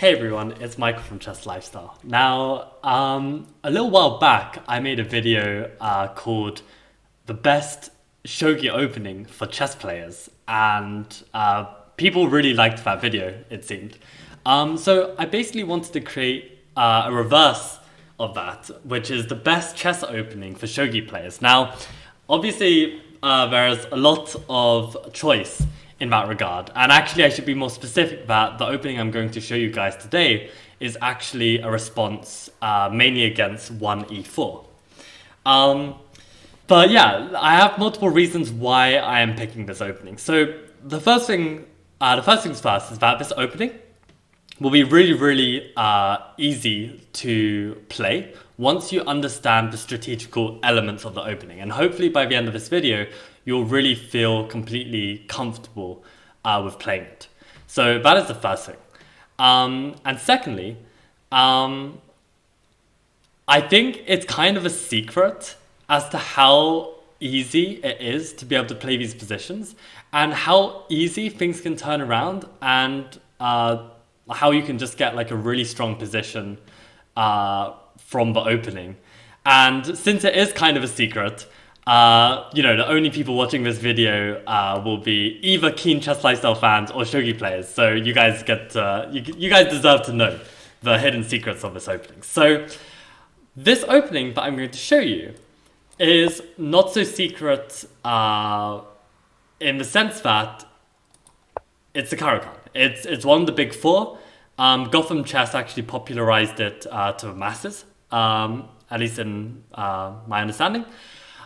Hey everyone, it's Michael from Chess Lifestyle. Now, a little while back, I made a video called The Best Shogi Opening for Chess Players, and people really liked that video, it seemed. So I basically wanted to create a reverse of that, which is the best chess opening for Shogi players. Now, obviously, there's a lot of choice in that regard, and actually I should be more specific that the opening I'm going to show you guys today is actually a response mainly against 1e4. But yeah, I have multiple reasons why I am picking this opening. So the first things first is that this opening will be really easy to play once you understand the strategical elements of the opening, and hopefully by the end of this video you'll really feel completely comfortable with playing it. So that is the first thing. And secondly, I think it's kind of a secret as to how easy it is to be able to play these positions and how easy things can turn around, and how you can just get like a really strong position from the opening. And since it is kind of a secret, the only people watching this video will be either keen Chess Lifestyle fans or Shogi players. So you guys you guys deserve to know the hidden secrets of this opening. So this opening that I'm going to show you is not so secret in the sense that it's a caro kann. It's one of the big four. Gotham Chess actually popularized it to the masses, at least in my understanding.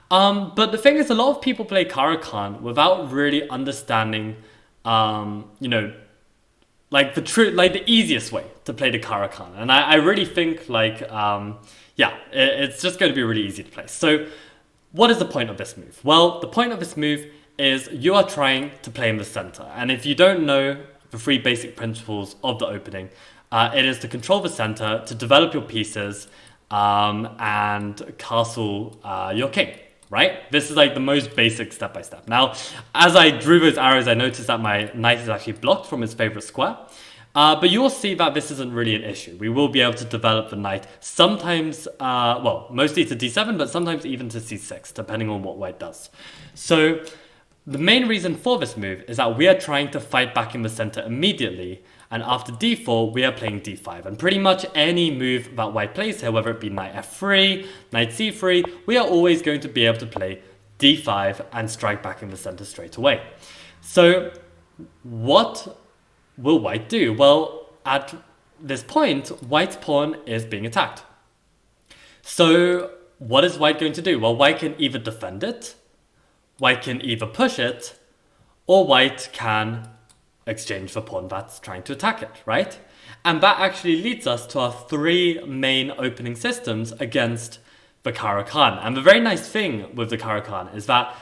But the thing is, a lot of people play caro kann without really understanding, the easiest way to play the caro kann. And I really think it's just going to be really easy to play. So what is the point of this move? Well, the point of this move is you are trying to play in the center. And if you don't know the three basic principles of the opening, it is to control the center, to develop your pieces, and castle your king. Right? This is like the most basic step by step. Now, as I drew those arrows, I noticed that my knight is actually blocked from its favorite square. But you will see that this isn't really an issue. We will be able to develop the knight sometimes, mostly to d7, but sometimes even to c6, depending on what white does. So the main reason for this move is that we are trying to fight back in the center immediately, and after d4, we are playing d5. And pretty much any move that white plays here, whether it be knight f3, knight c3, we are always going to be able to play d5 and strike back in the center straight away. So what will white do? Well, at this point, white's pawn is being attacked. So what is white going to do? Well, white can either defend it, white can either push it, or white can exchange the pawn that's trying to attack it, right? And that actually leads us to our three main opening systems against the caro kann. And the very nice thing with the caro kann is that,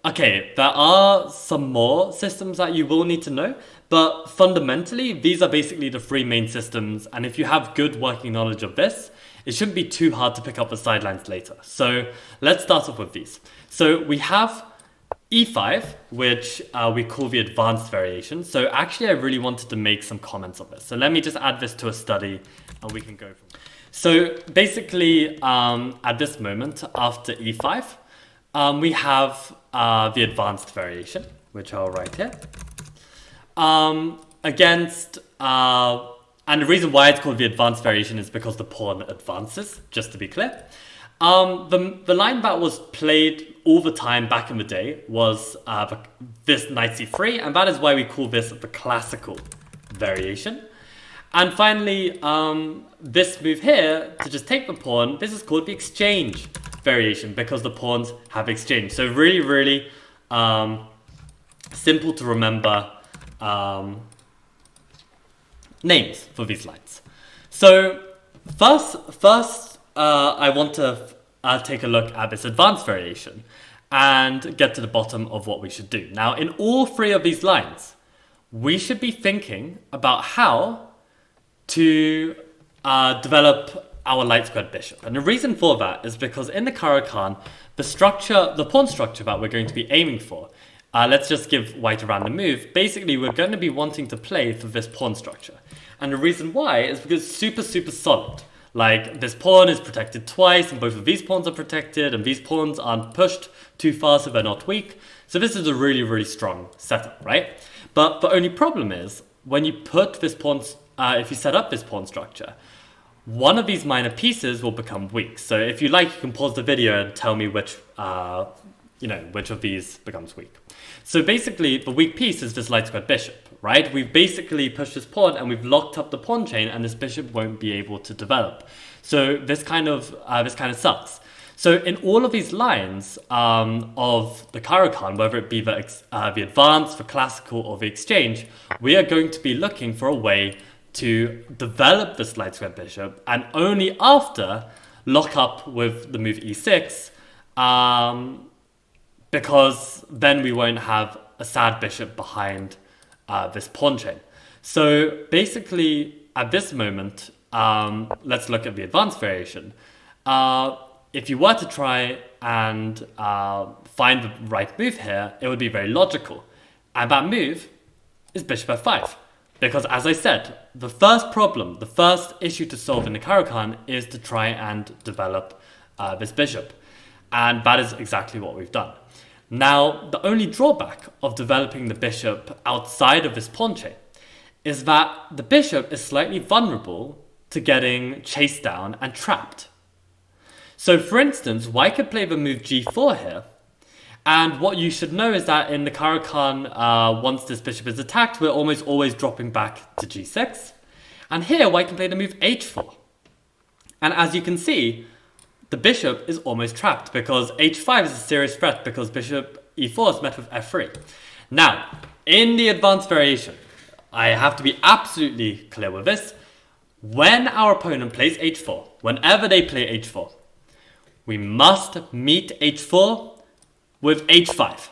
okay, there are some more systems that you will need to know, but fundamentally, these are basically the three main systems. And if you have good working knowledge of this, it shouldn't be too hard to pick up the sidelines later. So let's start off with these. So we have e5, which we call the advanced variation. So actually, I really wanted to make some comments on this. So let me just add this to a study and we can go from there. So basically, at this moment, after e5, we have the advanced variation, which I'll write here. And the reason why it's called the advanced variation is because the pawn advances, just to be clear. The line that was played all the time back in the day was this knight c3, and that is why we call this the classical variation. And finally, this move here, to just take the pawn, this is called the exchange variation because the pawns have exchanged. So really simple to remember names for these lines. So first I want to take a look at this advanced variation and get to the bottom of what we should do. Now, in all three of these lines, we should be thinking about how to develop our light squared bishop. And the reason for that is because in the caro kann, the pawn structure that we're going to be aiming for let's just give white a random move. Basically, we're going to be wanting to play for this pawn structure. And the reason why is because it's super, super solid. Like, this pawn is protected twice, and both of these pawns are protected, and these pawns aren't pushed too far, so they're not weak. So this is a really, really strong setup, right? But the only problem is, when you put this pawn, if you set up this pawn structure, one of these minor pieces will become weak. So if you like, you can pause the video and tell me which of these becomes weak. So basically, the weak piece is this light squared bishop, right? We've basically pushed this pawn and we've locked up the pawn chain, and this bishop won't be able to develop. So this kind of sucks. So in all of these lines of the caro kann, whether it be the advanced, the classical, or the exchange, we are going to be looking for a way to develop this light squared bishop, and only after lock up with the move e6, because then we won't have a sad bishop behind this pawn chain. So basically, at this moment, let's look at the advanced variation. If you were to try and find the right move here, it would be very logical. And that move is bishop f5. Because as I said, the first problem, the first issue to solve in the caro kann is to try and develop this bishop. And that is exactly what we've done. Now, the only drawback of developing the bishop outside of this pawn chain is that the bishop is slightly vulnerable to getting chased down and trapped. So for instance, white could play the move g4 here, and what you should know is that in the caro kann, once this bishop is attacked, we're almost always dropping back to g6. And here, white can play the move h4. And as you can see, the bishop is almost trapped because h5 is a serious threat because bishop e4 is met with f3. Now, in the advanced variation, I have to be absolutely clear with this. When our opponent plays h4, whenever they play h4, we must meet h4 with h5.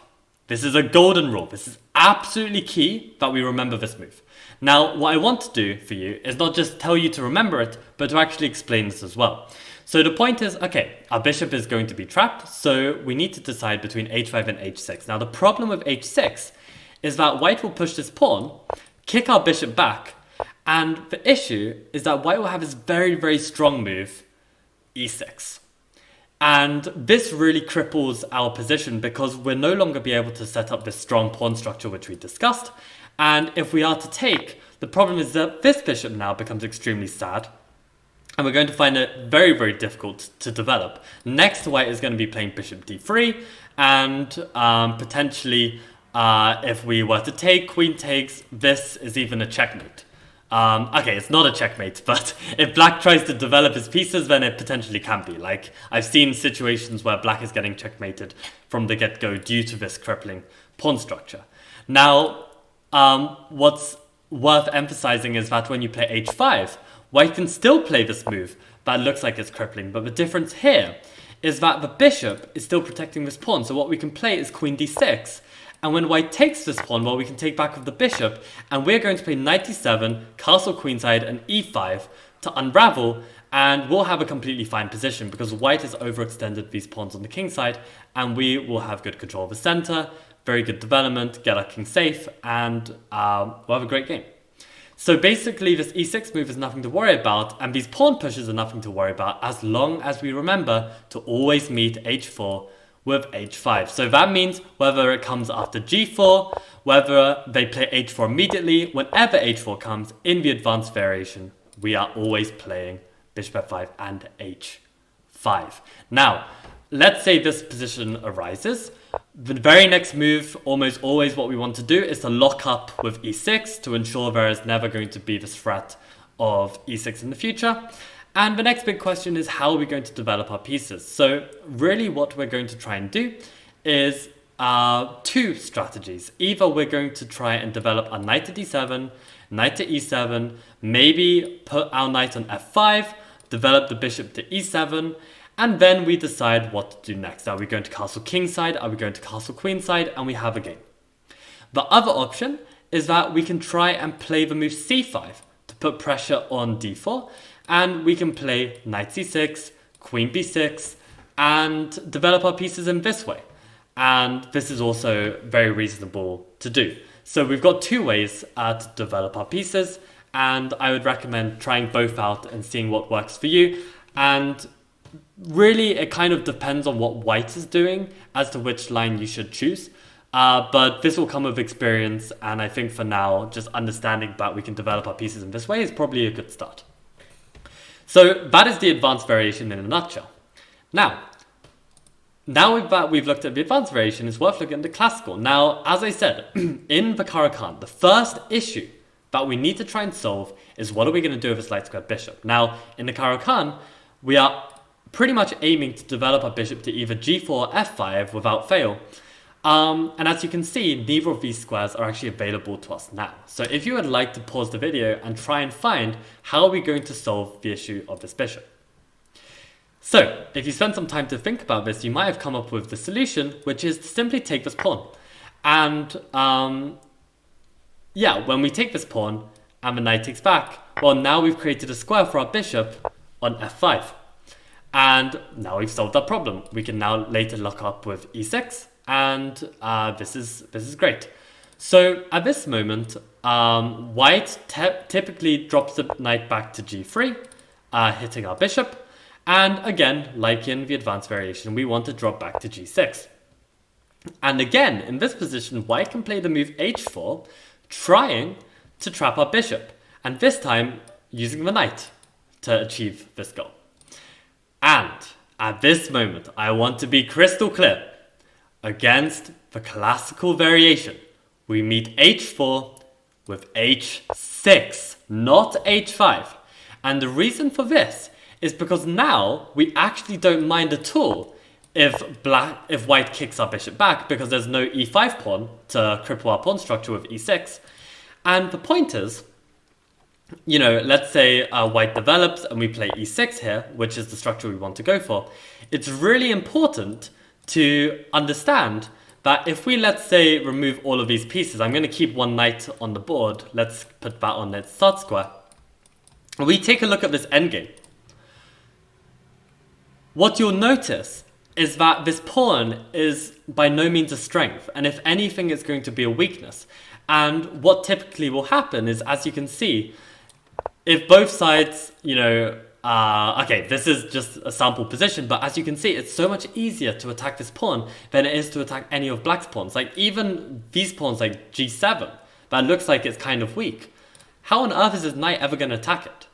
This is a golden rule. This is absolutely key that we remember this move. Now, what I want to do for you is not just tell you to remember it, but to actually explain this as well. So the point is, okay, our bishop is going to be trapped, so we need to decide between h5 and h6. Now, the problem with h6 is that white will push this pawn, kick our bishop back, and the issue is that white will have this very, very strong move, e6. And this really cripples our position because we'll no longer be able to set up this strong pawn structure which we discussed. And if we are to take, the problem is that this bishop now becomes extremely sad. And we're going to find it very, very difficult to develop. Next, white is going to be playing bishop d3. And potentially, if we were to take, queen takes, this is even a checkmate. Okay, it's not a checkmate, but if black tries to develop his pieces, then it potentially can be. Like, I've seen situations where black is getting checkmated from the get-go due to this crippling pawn structure. Now, what's worth emphasizing is that when you play h5, white can still play this move that looks like it's crippling, but the difference here is that the bishop is still protecting this pawn, so what we can play is queen d6. And when white takes this pawn, well, we can take back with the bishop, and we're going to play knight e7, castle queenside, and e5 to unravel, and we'll have a completely fine position because white has overextended these pawns on the king side, and we will have good control of the center, very good development, get our king safe, and we'll have a great game. So basically, this e6 move is nothing to worry about, and these pawn pushes are nothing to worry about as long as we remember to always meet h4 with h5. So that means whether it comes after g4, whether they play h4 immediately, whenever h4 comes in the advanced variation, we are always playing bishop f5 and h5. Now, let's say this position arises. The very next move, almost always what we want to do is to lock up with e6 to ensure there is never going to be this threat of e6 in the future. And the next big question is, how are we going to develop our pieces? So really what we're going to try and do is two strategies. Either we're going to try and develop a knight to d7, knight to e7, maybe put our knight on f5, develop the bishop to e7, and then we decide what to do next. Are we going to castle kingside? Are we going to castle queenside? And we have a game. The other option is that we can try and play the move c5 to put pressure on d4, and we can play knight c6, queen b6, and develop our pieces in this way. And this is also very reasonable to do. So we've got two ways to develop our pieces, and I would recommend trying both out and seeing what works for you. And really, it kind of depends on what white is doing as to which line you should choose. But this will come with experience, and I think for now, just understanding that we can develop our pieces in this way is probably a good start. So that is the advanced variation in a nutshell. Now that we've looked at the advanced variation, it's worth looking at the classical. Now, as I said, in the caro kann, the first issue that we need to try and solve is what are we going to do with this light squared bishop. Now, in the caro kann, we are pretty much aiming to develop our bishop to either g4 or f5 without fail. And as you can see, neither of these squares are actually available to us now. So if you would like to pause the video and try and find how are we going to solve the issue of this bishop. So if you spend some time to think about this, you might have come up with the solution, which is to simply take this pawn. And when we take this pawn and the knight takes back, well, now we've created a square for our bishop on f5. And now we've solved that problem. We can now later lock up with e6. And this is great. So at this moment, white typically drops the knight back to g3, hitting our bishop. And again, like in the advanced variation, we want to drop back to g6. And again, in this position, white can play the move h4, trying to trap our bishop. And this time, using the knight to achieve this goal. And at this moment, I want to be crystal clear. Against the classical variation, we meet h4 with h6, not h5. And the reason for this is because now we actually don't mind at all if white kicks our bishop back, because there's no e5 pawn to cripple our pawn structure with e6. And the point is, let's say white develops and we play e6 here, which is the structure we want to go for. It's really important to understand that if we, let's say, remove all of these pieces, I'm going to keep one knight on the board. Let's put that on its start square. We take a look at this endgame. What you'll notice is that this pawn is by no means a strength, and if anything, it's going to be a weakness. And what typically will happen is, as you can see, if both sides, okay, this is just a sample position, but as you can see, it's so much easier to attack this pawn than it is to attack any of black's pawns. Like even these pawns like g7, that looks like it's kind of weak. How on earth is his knight ever going to attack it?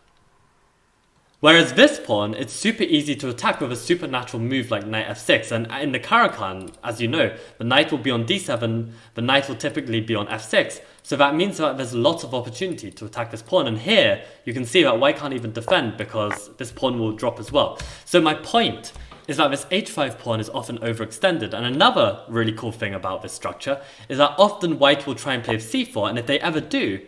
Whereas this pawn, it's super easy to attack with a supernatural move like knight f6. And in the caro kann, as you know, the knight will be on d7, the knight will typically be on f6. So that means that there's lots of opportunity to attack this pawn. And here, you can see that white can't even defend because this pawn will drop as well. So my point is that this h5 pawn is often overextended. And another really cool thing about this structure is that often white will try and play c4. And if they ever do,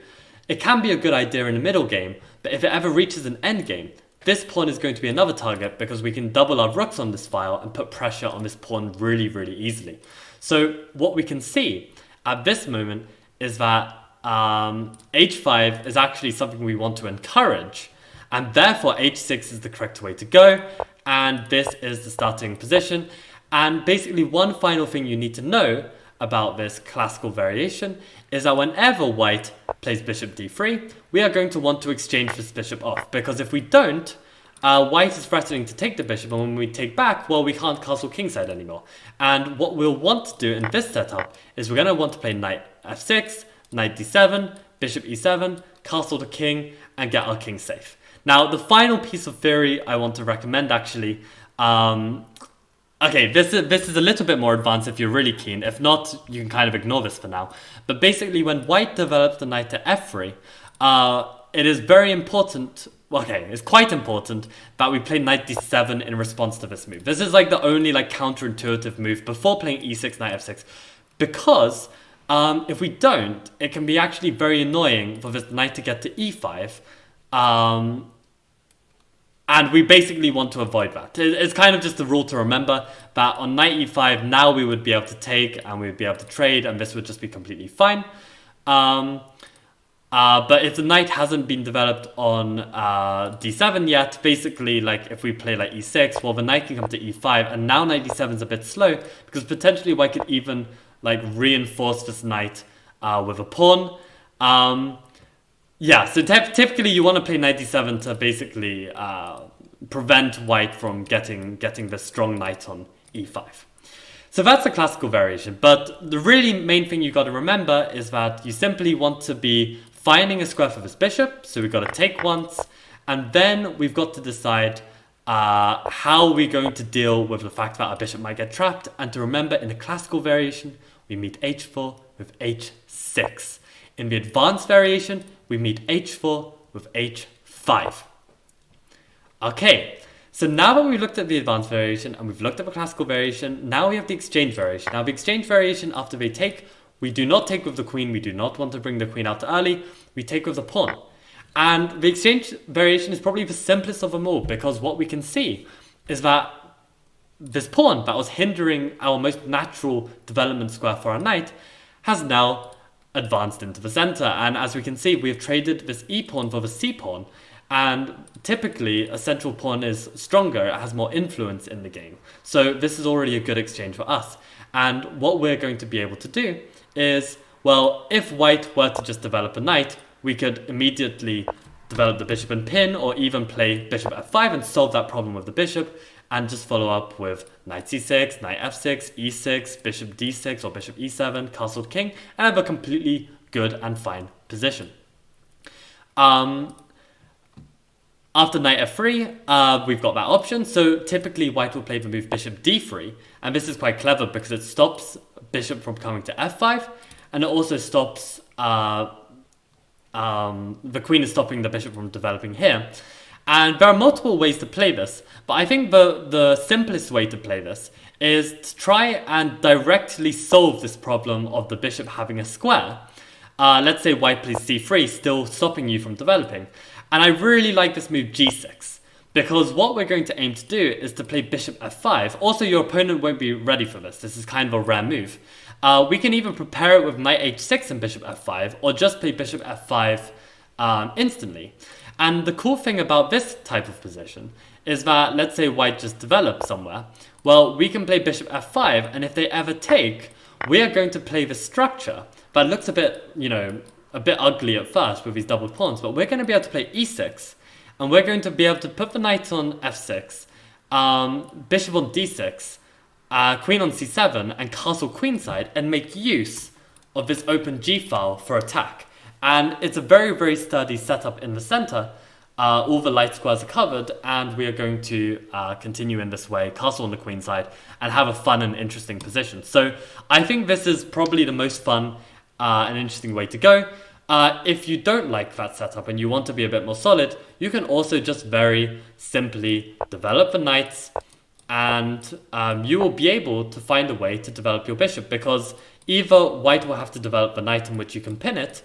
it can be a good idea in the middle game. But if it ever reaches an endgame, this pawn is going to be another target because we can double our rooks on this file and put pressure on this pawn really, really easily. So what we can see at this moment is that h5 is actually something we want to encourage, and therefore h6 is the correct way to go, and this is the starting position. And basically one final thing you need to know about this classical variation is that whenever white plays bishop d3, we are going to want to exchange this bishop off, because if we don't, white is threatening to take the bishop, and when we take back, well, we can't castle kingside anymore. And what we'll want to do in this setup is we're going to want to play knight f6, knight d7, bishop e7, castle to king, and get our king safe. Now, the final piece of theory I want to recommend actually, okay, this is a little bit more advanced if you're really keen. If not, you can kind of ignore this for now. But basically, when white develops the knight to f3, it is very important, okay, it's quite important that we play knight d7 in response to this move. This is like the only counterintuitive move before playing e6, knight f6. Because if we don't, it can be actually very annoying for this knight to get to e5. And we basically want to avoid that. It's kind of just a rule to remember that on knight e5, now we would be able to take and we would be able to trade, and this would just be completely fine. But if the knight hasn't been developed on d7 yet, basically, like if we play like e6, well, the knight can come to e5, and now knight d7 is a bit slow because potentially white could even like reinforce this knight with a pawn. Yeah, so typically you want to play knight d7 to basically prevent white from getting the strong knight on e5. So that's the classical variation, but the really main thing you got to remember is that you simply want to be finding a square for this bishop, so we've got to take once, and then we've got to decide how we're going to deal with the fact that our bishop might get trapped, and to remember in the classical variation, we meet h4 with h6. In the advanced variation, we meet h4 with h5. Okay. So now that we've looked at the advanced variation and we've looked at the classical variation, now we have the exchange variation. Now the exchange variation, after they take, we do not take with the queen. We do not want to bring the queen out early. We take with the pawn. And the exchange variation is probably the simplest of them all, because what we can see is that this pawn that was hindering our most natural development square for our knight has now advanced into the center. And as we can see, we have traded this e pawn for the c pawn. And typically, a central pawn is stronger, it has more influence in the game. So this is already a good exchange for us. And what we're going to be able to do is, well, if white were to just develop a knight, we could immediately develop the bishop and pin, or even play bishop f5 and solve that problem with the bishop, and just follow up with knight c6, knight f6, e6, bishop d6 or bishop e7, castle king, and have a completely good and fine position. After knight f3, we've got that option. So typically white will play the move bishop d3. And this is quite clever because it stops bishop from coming to f5. And it also stops, the queen is stopping the bishop from developing here. And there are multiple ways to play this. But I think the simplest way to play this is to try and directly solve this problem of the bishop having a square. Let's say white plays c3, still stopping you from developing. And I really like this move g6, because what we're going to aim to do is to play bishop f5. Also, your opponent won't be ready for this. This is kind of a rare move. We can even prepare it with knight h6 and bishop f5, or just play bishop f5 instantly. And the cool thing about this type of position is that, let's say white just develops somewhere. Well, we can play bishop f5, and if they ever take, we are going to play this structure that looks a bit, a bit ugly at first with these double pawns, but we're going to be able to play e6, and we're going to be able to put the knight on f6, bishop on d6, queen on c7, and castle queenside, and make use of this open g-file for attack. And it's a very, very sturdy setup in the center. All the light squares are covered, and we are going to continue in this way, castle on the queenside, and have a fun and interesting position. So I think this is probably the most fun an interesting way to go. If you don't like that setup and you want to be a bit more solid, you can also just very simply develop the knights, and you will be able to find a way to develop your bishop, because either white will have to develop the knight on which you can pin it,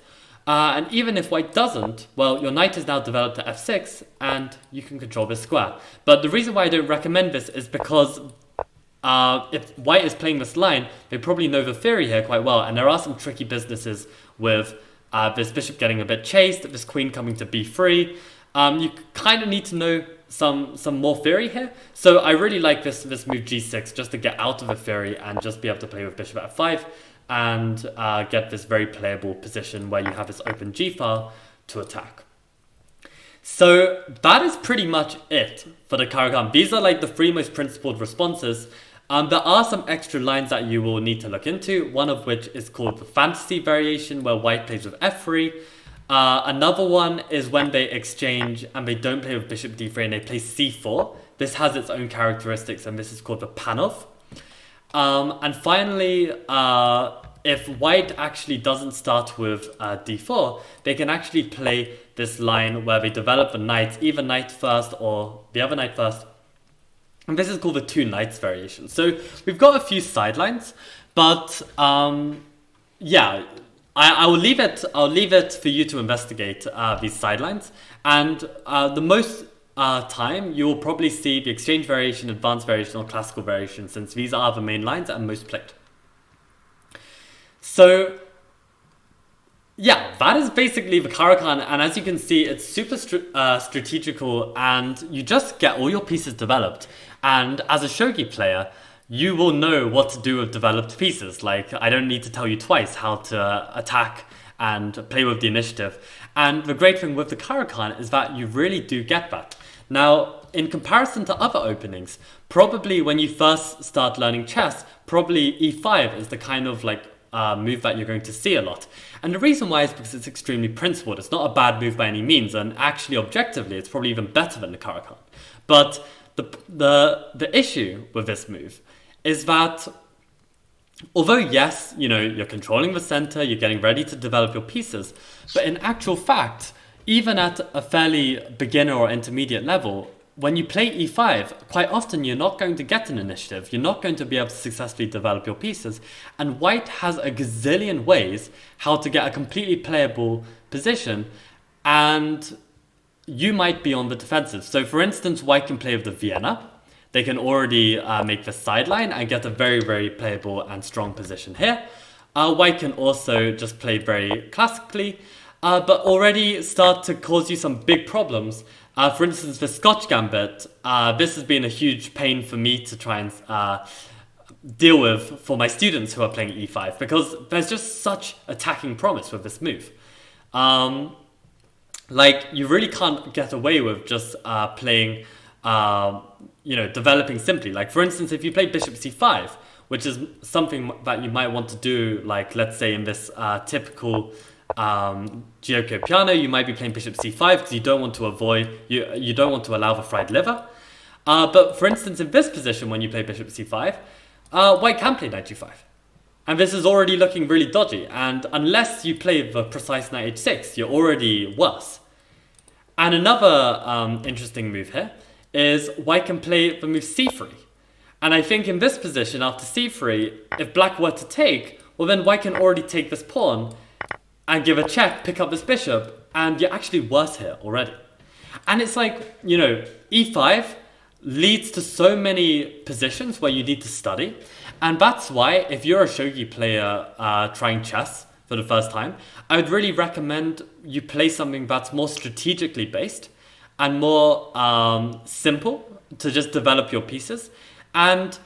and even if white doesn't, well, your knight is now developed to f6 and you can control this square. But the reason why I don't recommend this is because if white is playing this line, they probably know the theory here quite well, and there are some tricky businesses with this bishop getting a bit chased, this queen coming to b3. You kind of need to know some more theory here. So I really like this move g6, just to get out of the theory and just be able to play with bishop at f5 and get this very playable position where you have this open g-file to attack. So that is pretty much it for the caro kann. These are like the three most principled responses. There are some extra lines that you will need to look into, one of which is called the fantasy variation, where white plays with f3. Another one is when they exchange and they don't play with bishop d3 and they play c4. This has its own characteristics, and this is called the Panov. And finally, if white actually doesn't start with d4, they can actually play this line where they develop the knights, either knight first or the other knight first. And this is called the two knights variation. So we've got a few sidelines, but yeah, I'll leave it for you to investigate these sidelines. And the most time you will probably see the exchange variation, advanced variation, or classical variation, since these are the main lines and most played. So Yeah, that is basically the caro kann, and as you can see, it's super strategical, and you just get all your pieces developed. And as a shogi player, you will know what to do with developed pieces. Like, I don't need to tell you twice how to attack and play with the initiative. And the great thing with the caro kann is that you really do get that. Now, in comparison to other openings, probably when you first start learning chess, probably e5 is the kind of like move that you're going to see a lot. And the reason why is because it's extremely principled. It's not a bad move by any means, and actually objectively it's probably even better than the caro kann. But the issue with this move is that although yes, you know, you're controlling the center, you're getting ready to develop your pieces, but in actual fact, even at a fairly beginner or intermediate level, when you play e5, quite often you're not going to get an initiative. You're not going to be able to successfully develop your pieces. And white has a gazillion ways how to get a completely playable position, and you might be on the defensive. So for instance, white can play with the Vienna. They can already make the sideline and get a very, very playable and strong position here. White can also just play very classically, but already start to cause you some big problems. For instance, the Scotch Gambit, this has been a huge pain for me to try and deal with for my students who are playing e5, because there's just such attacking promise with this move. Like, you really can't get away with just playing, developing simply. Like, for instance, if you play bishop c5, which is something that you might want to do, like, let's say in this typical Gioco piano, you might be playing bishop c5 because you don't want to avoid, you don't want to allow the fried liver. But for instance, in this position, when you play bishop c5, white can play knight g5. And this is already looking really dodgy. And unless you play the precise knight h6, you're already worse. And another interesting move here is white can play the move c3. And I think in this position, after c3, if black were to take, well then white can already take this pawn and give a check, pick up this bishop, and you're actually worse here already. And it's like, you know, e5 leads to so many positions where you need to study. And that's why, if you're a shogi player trying chess for the first time, I would really recommend you play something that's more strategically based and more simple to just develop your pieces. And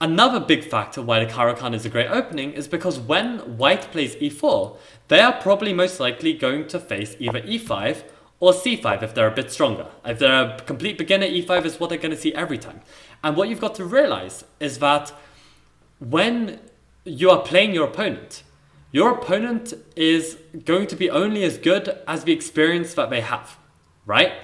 another big factor why the caro kann is a great opening is because when white plays e4, they are probably most likely going to face either e5 or c5 if they're a bit stronger. If they're a complete beginner, e5 is what they're going to see every time. And what you've got to realize is that when you are playing your opponent is going to be only as good as the experience that they have, right?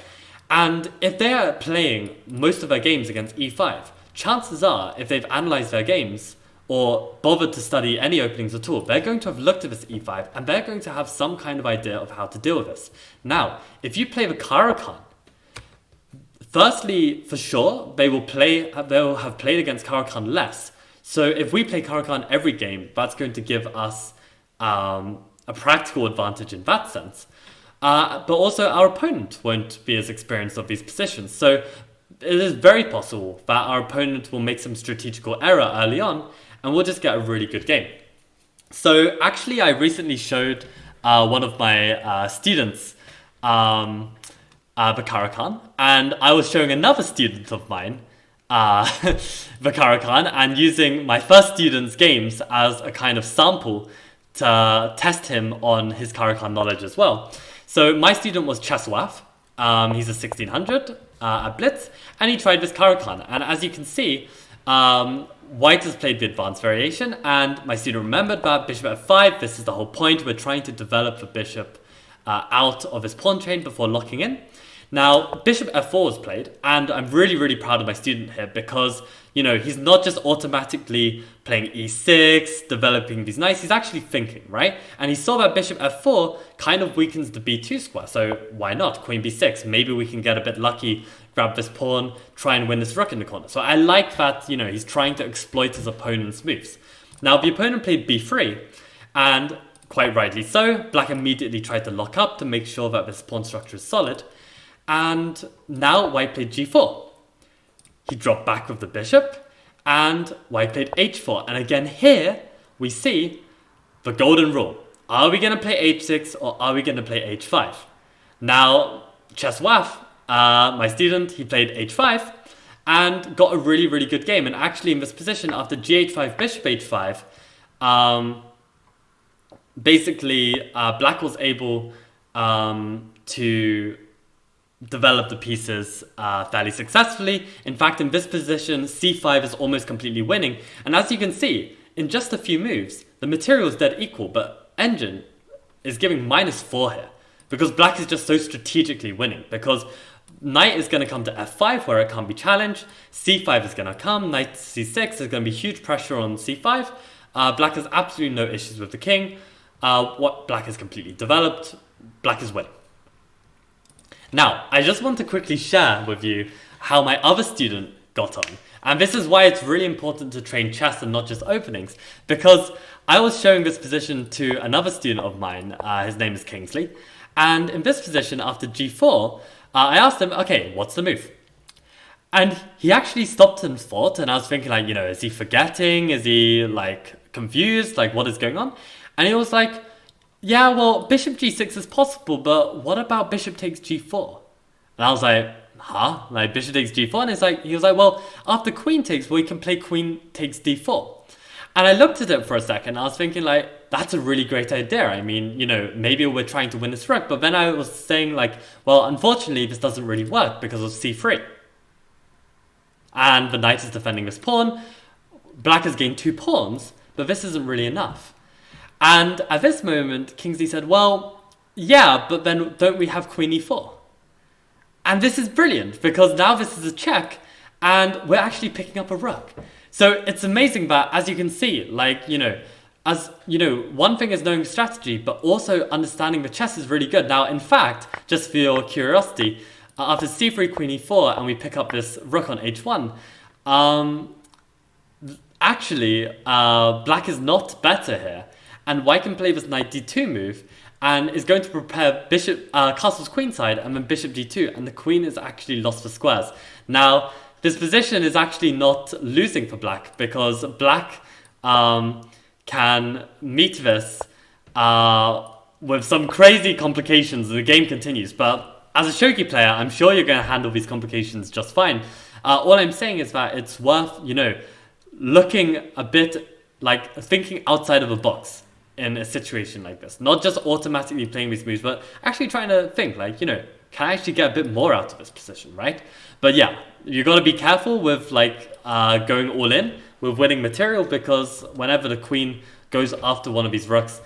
And if they are playing most of their games against e5, chances are, if they've analyzed their games or bothered to study any openings at all, they're going to have looked at this e5 and they're going to have some kind of idea of how to deal with this. Now, if you play the caro kann, firstly, for sure, they will have played against caro kann less. So if we play caro kann every game, that's going to give us a practical advantage in that sense. But also our opponent won't be as experienced of these positions. So it is very possible that our opponent will make some strategical error early on and we'll just get a really good game. So actually, I recently showed one of my students the caro kann, and I was showing another student of mine the caro kann, and using my first student's games as a kind of sample to test him on his caro kann knowledge as well. So my student was Cheswaf. He's a 1600 at Blitz, and he tried this caro kann. And as you can see, white has played the advanced variation, and my student remembered that bishop f5, this is the whole point, we're trying to develop the bishop out of his pawn chain before locking in. Now, bishop f4 was played, and I'm really, really proud of my student here because, you know, he's not just automatically playing e6, developing these knights, he's actually thinking, right? And he saw that bishop f4 kind of weakens the b2 square, so why not? Queen b6, maybe we can get a bit lucky, grab this pawn, try and win this rook in the corner. So I like that, you know, he's trying to exploit his opponent's moves. Now, the opponent played b3, and quite rightly so, black immediately tried to lock up to make sure that this pawn structure is solid. And now white played g4. He dropped back with the bishop, and white played h4. And again here, we see the golden rule. are we going to play h6 or are we going to play h5? Now, Chess Waf, my student, he played h5 and got a really, really good game. And actually in this position, after g8-5, bishop h5, basically black was able to develop the pieces fairly successfully. In fact, in this position, c5 is almost completely winning. And as you can see, in just a few moves, the material is dead equal, but engine is giving -4 here because black is just so strategically winning, because knight is going to come to f5 where it can't be challenged, c5 is going to come, knight c6 is going to be huge pressure on c5. Black has absolutely no issues with the king. What black is completely developed, black is winning. Now, I just want to quickly share with you how my other student got on. And this is why it's really important to train chess and not just openings, because I was showing this position to another student of mine, his name is Kingsley, and in this position after g4, I asked him, okay, what's the move? And he actually stopped and thought, and I was thinking like, is he forgetting? Is he like confused? Like what is going on? And he was like, yeah, well, bishop g6 is possible, but what about bishop takes g4? And I was like, huh? Like bishop takes g4? And he was like, well, after queen takes, we can play queen takes d4. And I looked at it for a second, and I was thinking like, that's a really great idea. I mean, maybe we're trying to win this rook, but then I was saying like, well, unfortunately, this doesn't really work because of c3. And the knight is defending this pawn. Black has gained 2 pawns, but this isn't really enough. And at this moment, Kingsley said, well, yeah, but then don't we have queen e4? And this is brilliant, because now this is a check, and we're actually picking up a rook. So it's amazing that, as you can see, one thing is knowing strategy, but also understanding the chess is really good. Now, in fact, just for your curiosity, after c3, queen e4, and we pick up this rook on h1, actually, black is not better here. And white can play this knight d2 move and is going to prepare bishop castle's queenside and then bishop d2, and the queen is actually lost for squares. Now, this position is actually not losing for black, because black can meet this with some crazy complications, and the game continues. But as a shogi player, I'm sure you're going to handle these complications just fine. All I'm saying is that it's worth, looking a bit, like thinking outside of the box in a situation like this. Not just automatically playing these moves, but actually trying to think like, can I actually get a bit more out of this position, right? But yeah, you got to be careful with going all in with winning material, because whenever the queen goes after one of these rooks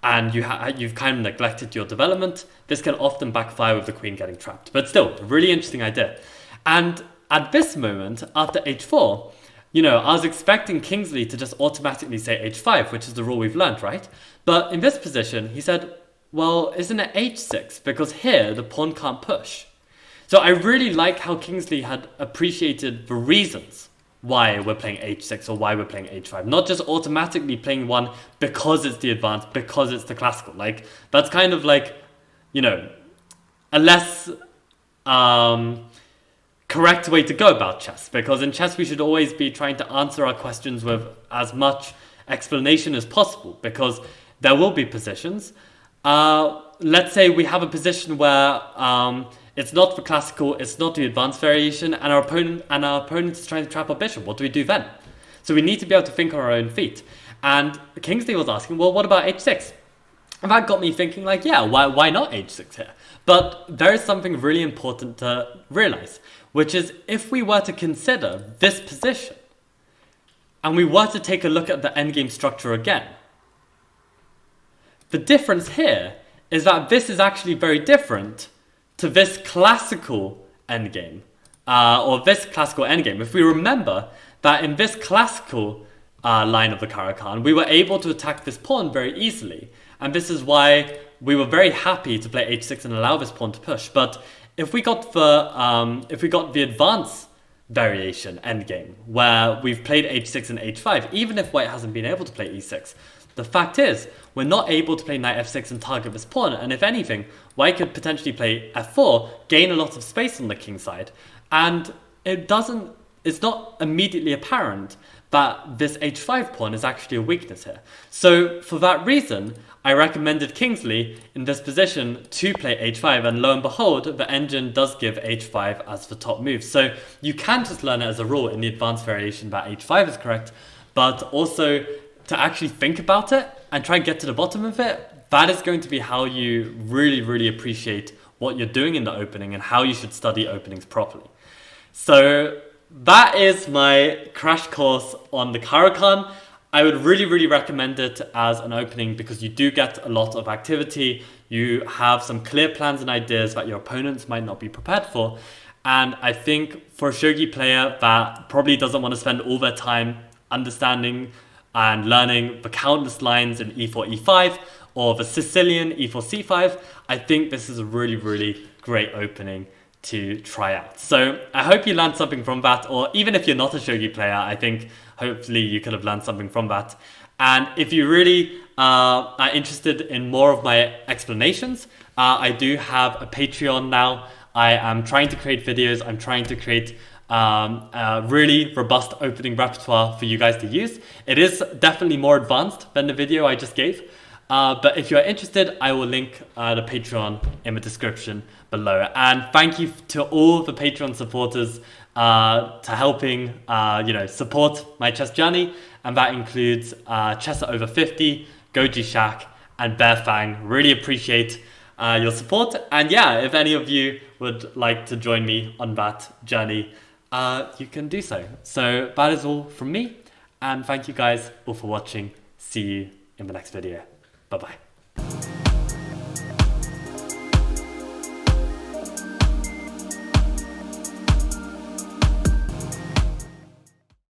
and you've kind of neglected your development, this can often backfire with the queen getting trapped. But still, a really interesting idea. And at this moment, after h4, I was expecting Kingsley to just automatically say h5, which is the rule we've learned, right? But in this position, he said, well, isn't it h6? Because here, the pawn can't push. So I really like how Kingsley had appreciated the reasons why we're playing h6 or why we're playing h5. Not just automatically playing one because it's the advanced, because it's the classical. Like, that's kind of like, a less correct way to go about chess, because in chess we should always be trying to answer our questions with as much explanation as possible, because there will be positions. Let's say we have a position where it's not the classical, it's not the advanced variation, and our opponent is trying to trap our bishop. What do we do then? So we need to be able to think on our own feet. And Kingsley was asking, well, what about h6? And that got me thinking, like, yeah, why not h6 here? But there is something really important to realize, which is if we were to consider this position and we were to take a look at the endgame structure again, the difference here is that this is actually very different to this classical endgame, or this classical endgame. If we remember that in this classical line of the caro kann, we were able to attack this pawn very easily, and this is why we were very happy to play h6 and allow this pawn to push. But if we got the advanced variation endgame, where we've played h6 and h5, even if white hasn't been able to play e6, the fact is we're not able to play knight f6 and target this pawn, and if anything, white could potentially play f4, gain a lot of space on the king side, and it's not immediately apparent that this h5 pawn is actually a weakness here. So for that reason, I recommended Kingsley in this position to play h5, and lo and behold, the engine does give h5 as the top move. So you can just learn it as a rule in the advanced variation that h5 is correct, but also to actually think about it and try and get to the bottom of it, that is going to be how you really, really appreciate what you're doing in the opening and how you should study openings properly. So that is my crash course on the caro kann. I would really, really recommend it as an opening because you do get a lot of activity. You have some clear plans and ideas that your opponents might not be prepared for. And I think for a shogi player that probably doesn't want to spend all their time understanding and learning the countless lines in e4, e5 or the Sicilian e4, c5, I think this is a really, really great opening to try out. So I hope you learned something from that, or even if you're not a shogi player, I think hopefully you could have learned something from that. And if you really are interested in more of my explanations, I do have a Patreon now. I am trying to create videos. I'm trying to create a really robust opening repertoire for you guys to use. It is definitely more advanced than the video I just gave. But if you're interested, I will link the Patreon in the description below. And thank you to all the Patreon supporters to helping support my chess journey. And that includes Chess at Over 50, Goji Shak, and Bear Fang. Really appreciate your support. And yeah, if any of you would like to join me on that journey, you can do so. So that is all from me. And thank you guys all for watching. See you in the next video. Bye-bye.